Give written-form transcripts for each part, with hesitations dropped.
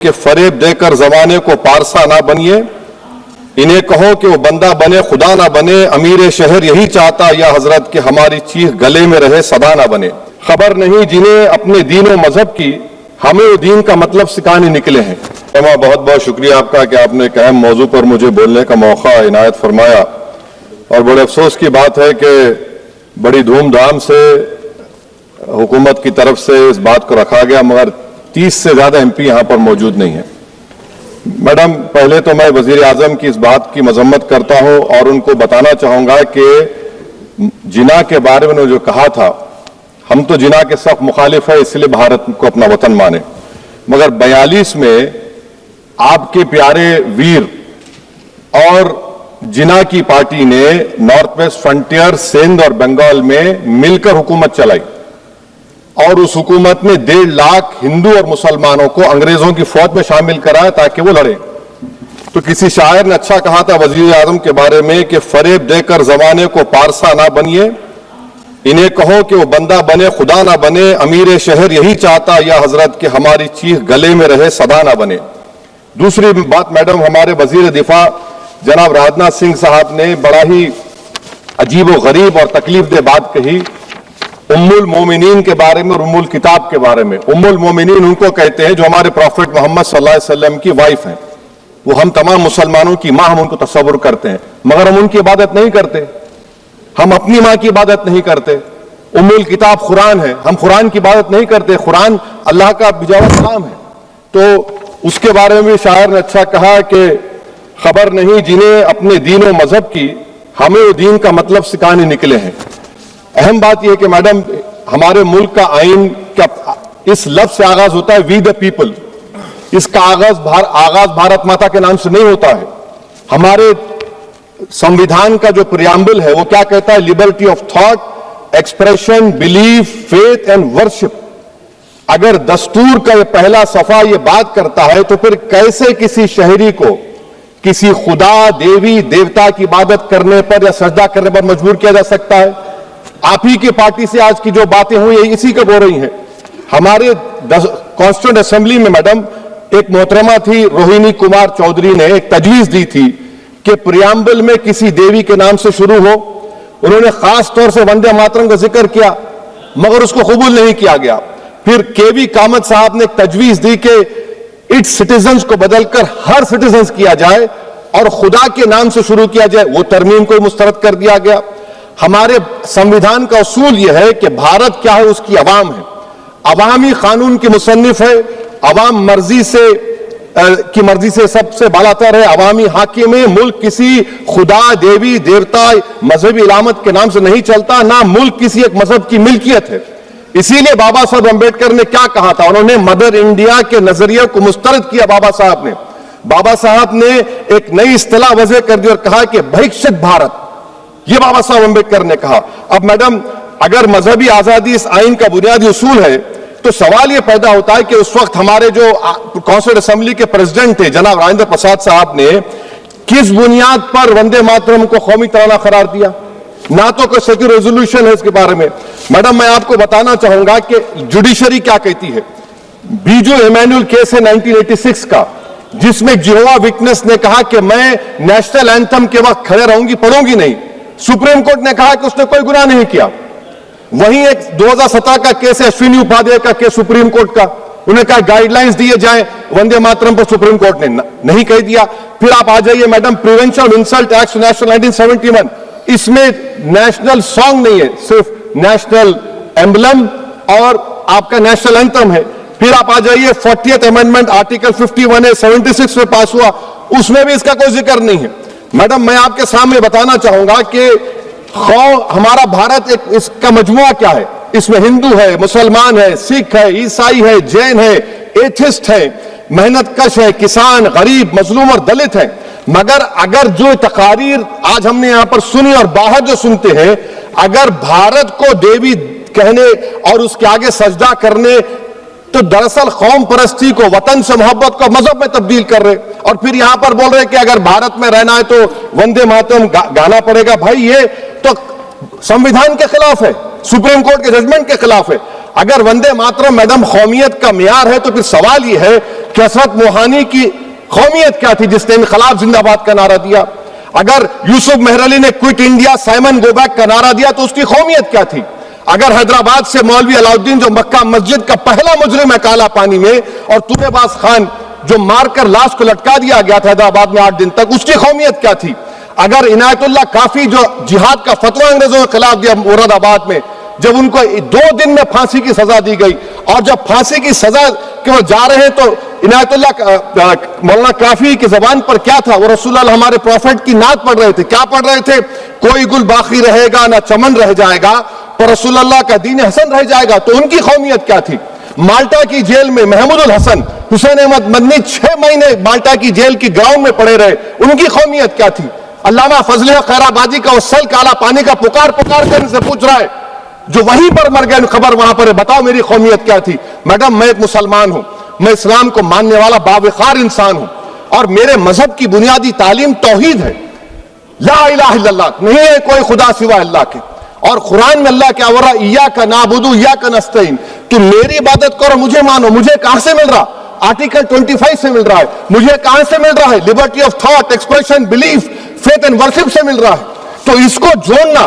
कि फरेब देकर जमाने को पारसा ना बनिए, इन्हें कहो कि वो बंदा बने खुदा ना बने, अमीर शहर यही चाहता या हजरत कि हमारी चीख गले में रहे सदा ना बने। खबर नहीं जिन्हें अपने दीन और मजहब की, हमें वो दीन का मतलब सिखाने निकले हैं। बहुत बहुत शुक्रिया आपका कि आपने एक अहम मौजू पर मुझे बोलने का मौका इनायत फरमाया। और बड़े अफसोस की बात है कि बड़ी धूमधाम से हुकूमत की तरफ से इस बात को रखा गया, मगर 30 से ज्यादा एमपी यहां पर मौजूद नहीं है। मैडम, पहले तो मैं वजीर आजम की इस बात की मजम्मत करता हूं और उनको बताना चाहूंगा कि जिना के बारे में जो कहा था, हम तो जिना के सख्त मुखालिफ है, इसलिए भारत को अपना वतन माने। मगर 42 में आपके प्यारे वीर और जिना की पार्टी ने नॉर्थ वेस्ट फ्रंटियर, सिंध और बंगाल में मिलकर हुकूमत चलाई और उस हुकूमत ने 1.5 लाख हिंदू और मुसलमानों को अंग्रेजों की फौज में शामिल कराया ताकि वो लड़े। तो किसी शायर ने अच्छा कहा था वजीर आजम के बारे में कि फरेब देकर जमाने को पारसा ना बनिए, इन्हें कहो कि वो बंदा बने खुदा ना बने, अमीर शहर यही चाहता या हजरत कि हमारी चीख गले में रहे सदा ना बने। दूसरी बात मैडम, हमारे वजीर दिफा जनाब राजनाथ सिंह साहब ने बड़ा ही अजीब व गरीब और तकलीफदेह बात कही उम्मुल मोमिनीन के बारे में और उम्मुल किताब के बारे में। उम्मुल मोमिनीन उनको कहते हैं जो हमारे प्रॉफिट मोहम्मद सल्लल्लाहु अलैहि वसल्लम की वाइफ हैं। वो हम तमाम मुसलमानों की मां, हम उनको तस्वुर करते हैं, मगर हम उनकी इबादत नहीं करते। हम अपनी मां की इबादत नहीं करते। उम्मुल किताब कुरान है, हम कुरान की इबादत नहीं करते। कुरान अल्लाह का बिजावा कलाम है। तो उसके बारे में शायर ने अच्छा कहा कि खबर नहीं जिन्हें अपने दीन और मजहब की, हमें वो दीन का मतलब सिखाने निकले हैं। अहम बात यह है कि मैडम, हमारे मुल्क का आइन क्या इस लफ्ज से आगाज होता है, वी द पीपल। इसका आगाज भारत माता के नाम से नहीं होता है। हमारे संविधान का जो प्रियम्बल है वो क्या कहता है? Liberty of thought, expression, belief, faith and worship. अगर दस्तूर का ये पहला सफा ये बात करता है तो फिर कैसे किसी शहरी को किसी खुदा, देवी, देवता की इबादत करने पर या सजदा करने पर मजबूर किया जा सकता है? आप ही की पार्टी से आज की जो बातें हुई है इसी को बोल रही हैं। हमारे कॉन्स्टिट्यूंट असेंबली में मैडम एक मोहतरमा थी रोहिणी कुमार चौधरी ने एक तजवीज दी थी कि प्रियम्बल में किसी देवी के नाम से शुरू हो। उन्होंने खास तौर से वंदे मातरम का जिक्र किया, मगर उसको कबूल नहीं किया गया। फिर केवी कामत साहब ने एक तजवीज दी कि इट्स सिटीजन्स को बदलकर हर सिटीजन्स किया जाए और खुदा के नाम से शुरू किया जाए, वो तरमीम को मुस्तरद कर दिया गया। हमारे संविधान का उसूल यह है कि भारत क्या है, उसकी अवाम है, अवामी कानून की मुसन्निफ है, अवाम की मर्जी से सबसे बालातर है, अवामी हाकिम है। मुल्क किसी खुदा, देवी, देवता, मजहबी इलामत के नाम से नहीं चलता, ना मुल्क किसी एक मजहब की मिल्कियत है। इसीलिए बाबा साहब अम्बेडकर ने क्या कहा था? उन्होंने मदर इंडिया के नजरिए को मुस्तरद किया। बाबा साहब ने एक नई इस्तिलाह वजह कर दी और कहा कि भिक्षुक भारत, ये बाबा साहब अम्बेडकर ने कहा। अब मैडम, अगर मजहबी आजादी इस आइन का बुनियादी उसूल है तो सवाल यह पैदा होता है कि उस वक्त हमारे जो कॉन्स्टिट्यूंट असेंबली के प्रेसिडेंट थे जनाब राजेंद्र प्रसाद साहब ने किस बुनियाद पर वंदे मातरम को कौमी तराना करार दिया? ना तो कोई सेक्युलर रेजोल्यूशन है इसके बारे में। मैडम, मैं आपको बताना चाहूंगा कि जुडिशरी क्या कहती है। बीजो इमैनुअल केस है 1986 का, जिसमें जिहोवा विटनेस ने कहा कि मैं नेशनल एंथम के वक्त खड़े रहूंगी, पढ़ूंगी नहीं। सुप्रीम कोर्ट ने कहा कि उसने कोई गुनाह नहीं किया। वहीं एक 2017 का केस है अश्विनी उपाध्याय का केस सुप्रीम कोर्ट का, उन्हें कहा गाइडलाइंस दिए जाएं वंदे मातरम पर, सुप्रीम कोर्ट ने नहीं कह दिया। फिर आप आ जाइए madam, prevention of insult act national 1971, इसमें नेशनल सॉन्ग नहीं है, सिर्फ नेशनल एम्बलम और आपका नेशनल एंथम है। फिर आप आ जाइए 40th अमेंडमेंट आर्टिकल 51A 76 में पास हुआ, उसमें भी इसका कोई जिक्र नहीं है। मैडम, मैं आपके सामने बताना चाहूंगा कि हमारा भारत एक इसका मजमुआ क्या है। इसमें हिंदू है, मुसलमान है, सिख है, ईसाई है, जैन है, एथिस्ट है, मेहनतकश है, किसान, गरीब, मजलूम और दलित है। मगर अगर जो तकारीर आज हमने यहां पर सुनी और बाहर जो सुनते हैं, अगर भारत को देवी कहने और उसके आगे सजदा करने, तो दरअसल कौम परस्ती को, वतन से मोहब्बत को मजहब में तब्दील कर रहे और फिर यहां पर बोल रहे कि अगर भारत में रहना है तो वंदे मातरम गाना पड़ेगा। भाई, ये तो संविधान के खिलाफ है, सुप्रीम कोर्ट के जजमेंट के खिलाफ है। अगर वंदे मातरम मैडम कौमियत का मियार है तो फिर सवाल यह है कि हजरत मोहानी की कौमियत क्या थी जिसने इनकलाब जिंदाबाद का नारा दिया। अगर यूसुफ मेहर अली ने quit India Simon go back का नारा दिया तो उसकी कौमियत क्या थी। अगर हैदराबाद से मौलवी अलाउद्दीन जो मक्का मस्जिद का पहला मुजरिम है काला पानी में, और तूरेबाज खान जो मारकर लाश को लटका दिया गया था हैदराबाद में 8 दिन तक, उसकी कौमियत क्या थी। अगर इनायतुल्लाह काफी जो जिहाद का फतवा अंग्रेजों के खिलाफ दिया मुरादाबाद में, जब उनको 2 दिन में फांसी की सजा दी गई, और जब फांसी की सजा के वो जा रहे हैं तो इनायतुल्लाह मौलाना काफी की जबान पर क्या था, वो रसूलुल्लाह हमारे प्रॉफिट की नात पढ़ रहे थे। क्या पढ़ रहे थे? कोई गुल बाकी रहेगा ना चमन रह जाएगा, पर रसूलुल्लाह का दीन हसन रह जाएगा। तो उनकी कौमियत क्या थी। माल्टा की जेल में महमूद उल हसन, हुसैन अहमद मदनी 6 महीने माल्टा की जेल की ग्राउंड में पड़े रहे, उनकी कौमियत क्या थी। अल्लामा फजल खैराबादी का वो सल काला पानी का पुकार पुकार कर इनसे पूछ रहा है, जो वहीं पर मर गए, खबर वहां पर है, बताओ मेरी कौमियत क्या थी। मैडम, मैं एक मुसलमान हूं, मैं इस्लाम को मानने वाला बावकार इंसान हूं, और मेरे मजहब की बुनियादी तालीम तौहीद है। ला इलाहा इल्लल्लाह, नहीं है कोई खुदा सिवा अल्लाह के। और कुरान में अल्लाह क्या बोल रहा, इय्याका नाबुदु इय्याका नस्तईन, तुम मेरी इबादत करो, मुझे मानो। मुझे कहां से मिल रहा? आर्टिकल 25 से मिल रहा है। मुझे कहां से मिल रहा है? Liberty of thought, expression, belief, faith and worship से मिल रहा है। तो इसको जोड़ना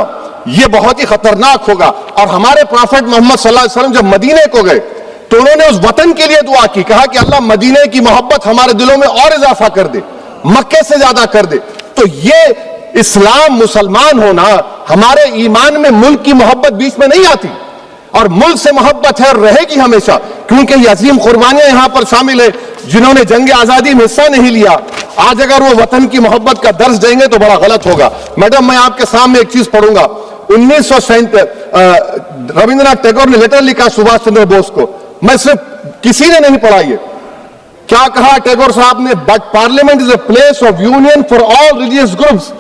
यह बहुत ही खतरनाक होगा। और हमारे प्रॉफिट मोहम्मद सल्लल्लाहु अलैहि वसल्लम जब मदीने को गए तो उन्होंने उस वतन के लिए दुआ की, कहा कि अल्लाह मदीने की मोहब्बत हमारे दिलों में और इजाफा कर दे, मक्के से ज्यादा कर दे। तो ये इस्लाम, मुसलमान होना, हमारे ईमान में मुल्क की मोहब्बत बीच में नहीं आती, और मुल्क से मोहब्बत है और रहेगी हमेशा, क्योंकि ये अजीम कुर्बानियां यहां पर शामिल है जिन्होंने जंग आजादी में हिस्सा नहीं लिया। आज अगर वो वतन की मोहब्बत का दर्ज देंगे तो बड़ा गलत होगा। मैडम, मैं आपके सामने एक चीज पढ़ूंगा। 1937 रविंद्रनाथ टैगोर ने लेटर लिखा सुभाष चंद्र बोस को, मैं सिर्फ किसी ने नहीं पढ़ा ये। क्या कहा टैगोर साहब ने? But parliament is a place of union for all religious groups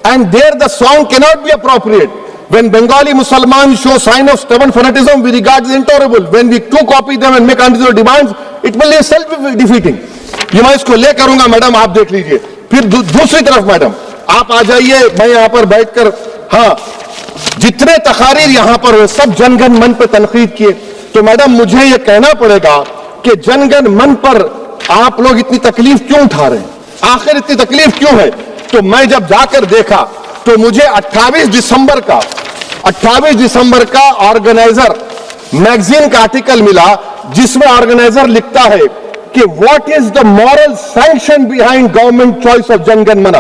and there the song cannot be appropriate. When Bengali Muslims show sign of stubborn fanatism, we regard as intolerable. When we too copy them and make unreasonable demands, it will be self-defeating. ये मैं इसको ले करूंगा madam, आप देख लीजिए। फिर दूसरी तरफ मैडम आप आ जाइए, मैं यहां पर बैठकर, हाँ, जितने तकारीर यहां पर हुए सब जनगण मन पर तनकीद किए। तो मैडम मुझे ये कहना पड़ेगा कि जनगण मन पर आप लोग इतनी तकलीफ क्यों उठा रहे हैं? आखिर इतनी तकलीफ क्यों है? तो मैं जब जाकर देखा तो मुझे 28 दिसंबर का ऑर्गेनाइजर मैगजीन का आर्टिकल मिला, जिसमें ऑर्गेनाइजर लिखता है कि what is the moral sanction behind government choice of Jana Gana Mana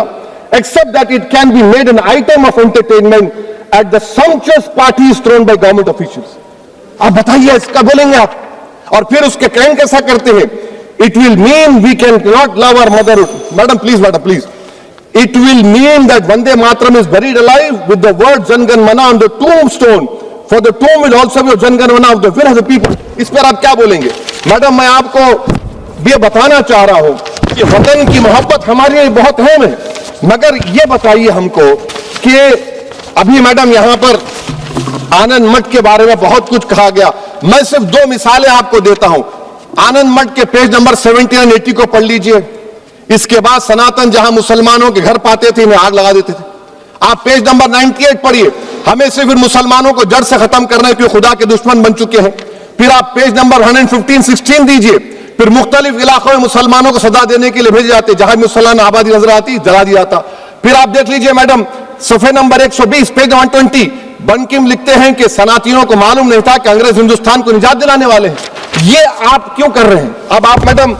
except that it can be made an item of entertainment at the sumptuous parties thrown by government officials. आप बताइए, इसका बोलेंगे आप? और फिर उसके क्लेम कैसा करते हैं? It will mean we can not love our motherhood. Madam please, it will mean that Vande Mataram is buried alive with the word Jangan Mana on the tombstone, for the tomb will also be Jangan Mana of the will of the people. इस पर आप क्या बोलेंगे? Madam, मैं आपको ये बताना चाह रहा हूं कि वतन की मोहब्बत हमारे लिए बहुत अहम है, मगर ये बताइए हमको कि अभी मैडम यहां पर आनंद मठ के बारे में बहुत कुछ कहा गया। मैं सिर्फ 2 मिसालें आपको देता हूं। आनंद मठ के पेज नंबर 70 और 80 को पढ़ लीजिए। इसके बाद सनातन जहां मुसलमानों के घर पाते थे, इन्हें आग लगा देते थे। आप पेज नंबर 98 पढ़िए, हमें सिर्फ मुसलमानों को जड़ से खत्म करना है क्योंकि खुदा के दुश्मन बन चुके हैं। फिर आप पेज नंबर 115-16 दीजिए, फिर मुख्तलिफ इलाकों में मुसलमानों को सदा देने के लिए भेजे जाते, जहां मुसलमान आबादी नजर आती जला दिया जाता। फिर आप देख लीजिए मैडम सफे नंबर 120 पेज 120, बंकिम लिखते हैं कि सनातियों को मालूम नहीं था कि अंग्रेज हिंदुस्तान को निजात दिलाने वाले हैं। ये आप क्यों कर रहे हैं? अब आप मैडम,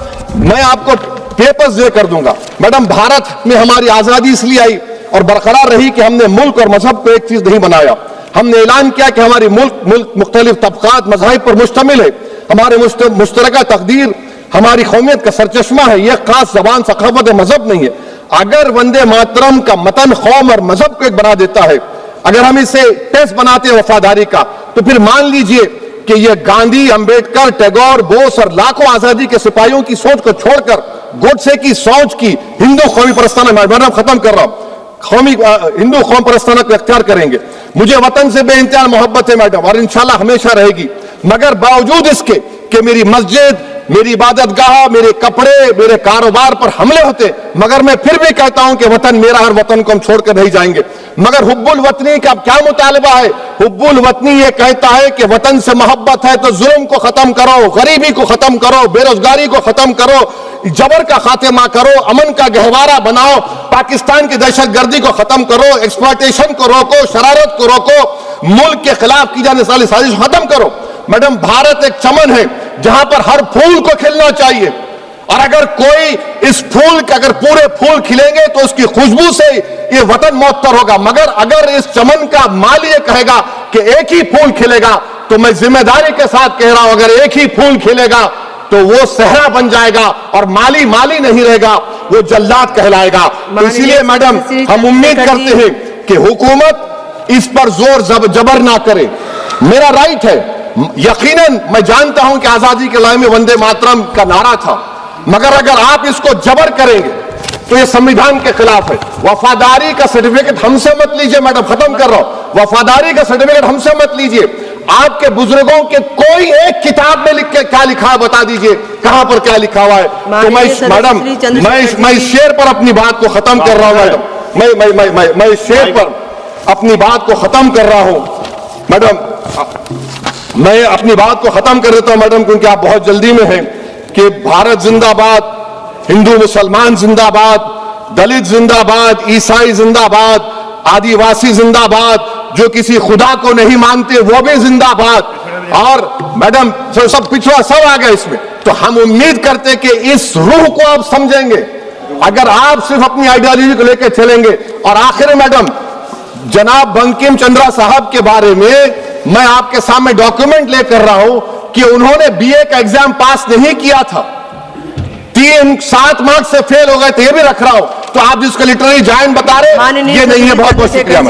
मैं आपको पेपर्स दे कर दूंगा। मैडम, भारत में हमारी आजादी इसलिए आई और बरकरार रही कि हमने मुल्क और मजहब को एक चीज नहीं बनाया। हमने ऐलान किया कि हमारी मुल्क मुख्तलिफ तबकात मज़ाहिब पर मुश्तमिल है, हमारे मुश्तरका तकदीर हमारी कौमियत का सरचश्मा है, यह खास जबान सकाफत मजहब नहीं है। अगर वंदे मातरम का मतन कौम और मजहब को एक बना देता है, अगर हम इसे टेस्ट बनाते हैं वफादारी का, तो फिर मान लीजिए कि यह गांधी, अंबेडकर, टैगोर, बोस और लाखों आजादी के सिपाहियों की सोच को छोड़कर गोडसे की सोच की हिंदू कौमी परस्ताना, मैं खत्म कर रहा हूं, कौमी हिंदू कौम परस्ताना को इख्तियार करेंगे। मुझे वतन से बेइंतहा मोहब्बत है मैडम, और इंशाल्लाह हमेशा रहेगी, मगर बावजूद इसके कि मेरी मस्जिद, मेरी इबादतगाह, मेरे कपड़े, मेरे कारोबार पर हमले होते, मगर मैं फिर भी कहता हूं कि वतन मेरा और वतन को हम छोड़कर नहीं जाएंगे। मगर हुब्बुल वतनी का क्या मुतालबा है? हुब्बुल वतनी ये कहता है कि वतन से मोहब्बत है तो जुल्म को खत्म करो, गरीबी को खत्म करो, बेरोजगारी को खत्म करो, जबर का खात्मा करो, अमन का गहवारा बनाओ, पाकिस्तान की दहशतगर्दी को खत्म करो, एक्सप्लॉयटेशन को रोको, शरारत को रोको, मुल्क के खिलाफ की जाने वाली साजिश खत्म करो। मैडम, भारत एक चमन है जहां पर हर फूल को खिलना चाहिए, और अगर कोई इस फूल के अगर पूरे फूल खिलेंगे तो उसकी खुशबू से ये वतन मुअत्तर होगा। मगर अगर इस चमन का माली ये कहेगा कि एक ही फूल खिलेगा, तो मैं जिम्मेदारी के साथ कह रहा हूं, अगर एक ही फूल खिलेगा तो वो सहरा बन जाएगा और माली माली नहीं रहेगा, वो जल्लाद कहलाएगा। तो इसीलिए मैडम, हम उम्मीद करते हैं कि हुकूमत इस पर जोर जबर ना करे। मेरा राइट है, यकीनन मैं जानता हूं कि आजादी के लड़ाई में वंदे मातरम का नारा था, मगर अगर आप इसको जबर करेंगे तो ये संविधान के खिलाफ है। वफादारी का सर्टिफिकेट हमसे मत लीजिए मैडम, खत्म कर रहा हूं। वफादारी का सर्टिफिकेट हमसे मत लीजिए। आपके बुजुर्गों के कोई एक किताब में लिख के क्या लिखा है बता दीजिए, कहां पर क्या लिखा हुआ है। तो मैडम, मैं इस शेर पर अपनी बात को खत्म कर रहा हूं मैडम, मैं इस शेर पर अपनी बात को खत्म कर रहा हूं मैडम, मैं अपनी बात को खत्म कर देता हूं मैडम, क्योंकि आप बहुत जल्दी में हैं। कि भारत जिंदाबाद, हिंदू मुसलमान जिंदाबाद, दलित जिंदाबाद, ईसाई जिंदाबाद, आदिवासी जिंदाबाद, जो किसी खुदा को नहीं मानते वो भी जिंदाबाद, और मैडम सब पिछड़ा सब आ गया इसमें। तो हम उम्मीद करते कि इस रूह को आप समझेंगे अगर आप सिर्फ अपनी आइडियोलॉजी को लेकर चलेंगे। और आखिर मैडम, जनाब बंकिम चंद्रा साहब के बारे में मैं आपके सामने डॉक्यूमेंट लेकर रहा हूं कि उन्होंने बीए का एग्जाम पास नहीं किया था, 7 मार्क्स से फेल हो गए थे, ये भी रख रहा हूं। तो आप जिसका लिटरेरी जायंट बता रहे, ये नहीं है। बहुत बहुत शुक्रिया।